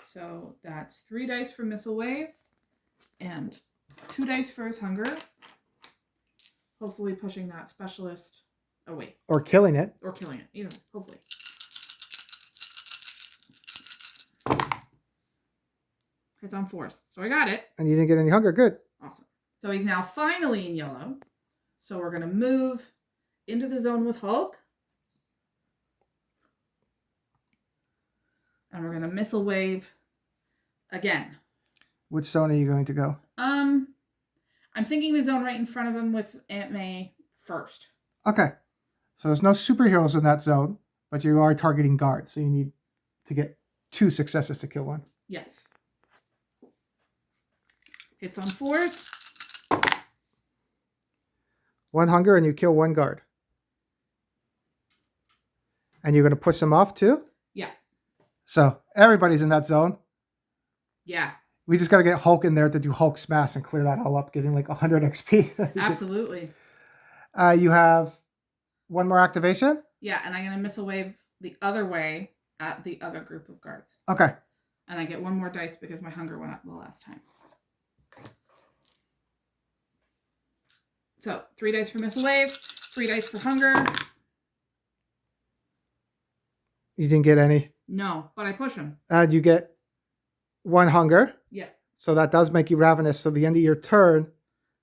So that's 3 dice for Missile Wave and 2 dice for his hunger. Hopefully pushing that specialist away. Or killing it. Or killing it. Either way, hopefully. It's on 4s. So I got it. And you didn't get any hunger. Good. Awesome. So he's now finally in yellow. So we're going to move into the zone with Hulk. And we're going to missile wave again. Which zone are you going to go? I'm thinking the zone right in front of him with Aunt May first. Okay. So there's no superheroes in that zone, but you are targeting guards. So you need to get 2 successes to kill one. Yes. Hits on 4s. 1 hunger and you kill 1 guard. And you're going to push them off too? Yeah. So everybody's in that zone. Yeah. We just got to get Hulk in there to do Hulk smash and clear that all up, getting like 100 XP. Absolutely. You have 1 more activation? Yeah, and I'm going to missile wave the other way at the other group of guards. Okay. And I get 1 more dice because my hunger went up the last time. So 3 dice for missile wave, 3 dice for hunger. You didn't get any? No, but I push him. And you get 1 hunger. Yeah. So that does make you ravenous. So the end of your turn.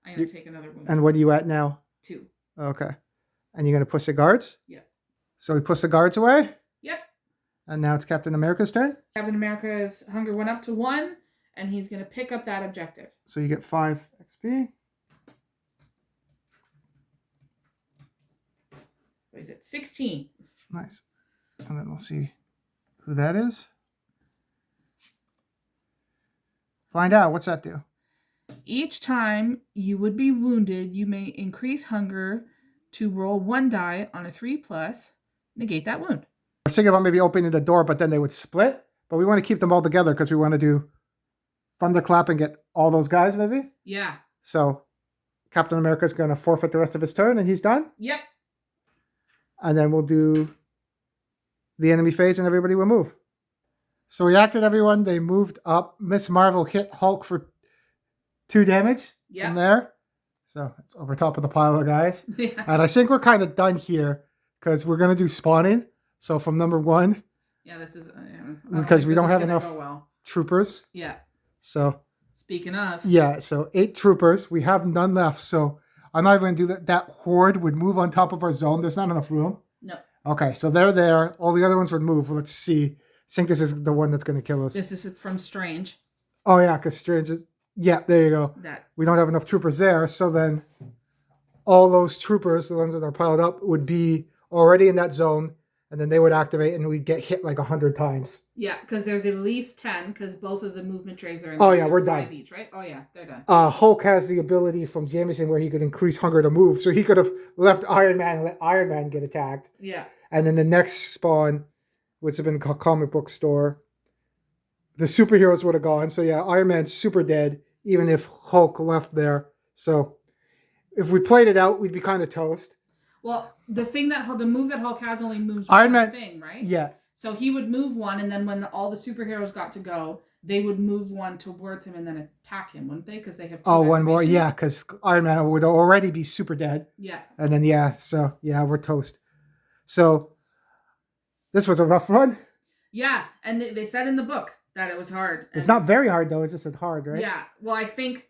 I'm going to take another wound. And what are you at now? 2. Okay. And you're going to push the guards? Yeah. So we push the guards away? Yep. And now it's Captain America's turn? Captain America's hunger went up to 1, and he's going to pick up that objective. So you get 5 XP. So he's at 16. Nice. And then we'll see who that is. Find out. What's that do? Each time you would be wounded, you may increase hunger to roll 1 die on a 3+, negate that wound. I was thinking about maybe opening the door, but then they would split. But we want to keep them all together because we want to do Thunderclap and get all those guys, maybe? Yeah. So Captain America's going to forfeit the rest of his turn, and he's done? Yep. And then we'll do the enemy phase, and everybody will move. So we acted everyone. They moved up. Miss Marvel hit Hulk for 2 damage from there. So it's over top of the pile of guys. Yeah. And I think we're kind of done here because we're going to do spawning. So from number 1. Yeah, this is... because we don't have enough troopers. Yeah. So... Speaking of... Yeah, so 8 troopers. We have none left. So I'm not going to do that. That horde would move on top of our zone. There's not enough room. No. Okay, so they're there. All the other ones would move. Let's see. I think this is the one that's going to kill us. This is from Strange. Oh, yeah, because Strange is... Yeah, there you go. That. We don't have enough troopers there. So then all those troopers, the ones that are piled up, would be already in that zone. And then they would activate and we'd get hit like 100 times. Yeah, because there's at least 10 because both of the movement trays are in Oh, yeah, we're 5 done. each, right? Oh, yeah, they're done. Hulk has the ability from Jameson where he could increase hunger to move. So he could have left Iron Man and let Iron Man get attacked. Yeah. And then the next spawn, which has been called comic book store, the superheroes would have gone. So yeah, Iron Man's super dead, even if Hulk left there. So if we played it out, we'd be kind of toast. Well, the move that Hulk has only moves Iron one Man, thing, right? Yeah. So he would move one, and then when all the superheroes got to go, they would move one towards him and then attack him, wouldn't they? Because they have 2 one more. activations. Yeah, because Iron Man would already be super dead. Yeah. And then, yeah, so, yeah, we're toast. So this was a rough run. Yeah, and they said in the book that it was hard. It's not very hard, though. It's just hard, right? Yeah. Well, I think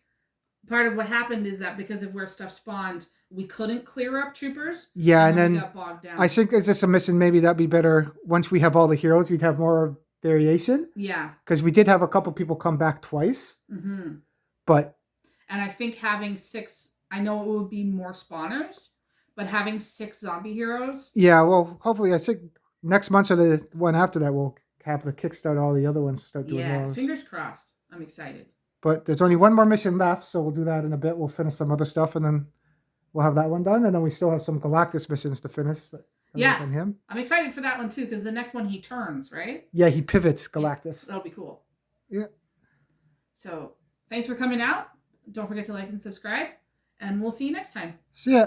part of what happened is that because of where stuff spawned, we couldn't clear up troopers. Yeah, and then we got bogged down. I think it's just a mission. Maybe that'd be better once we have all the heroes. We'd have more variation. Yeah. Because we did have a couple people come back twice. Mm-hmm. But. And I think having 6, I know it would be more spawners, but having 6 zombie heroes. Yeah, well, hopefully, I think next month or the one after that, we'll have the Kickstarter, all the other ones start doing those. Fingers crossed. I'm excited. But there's only 1 more mission left, so we'll do that in a bit. We'll finish some other stuff, and then we'll have that one done. And then we still have some Galactus missions to finish. But Yeah. him. I'm excited for that one, too, because the next one he turns, right? Yeah, he pivots Galactus. That'll be cool. Yeah. So, thanks for coming out. Don't forget to like and subscribe, and we'll see you next time. See ya.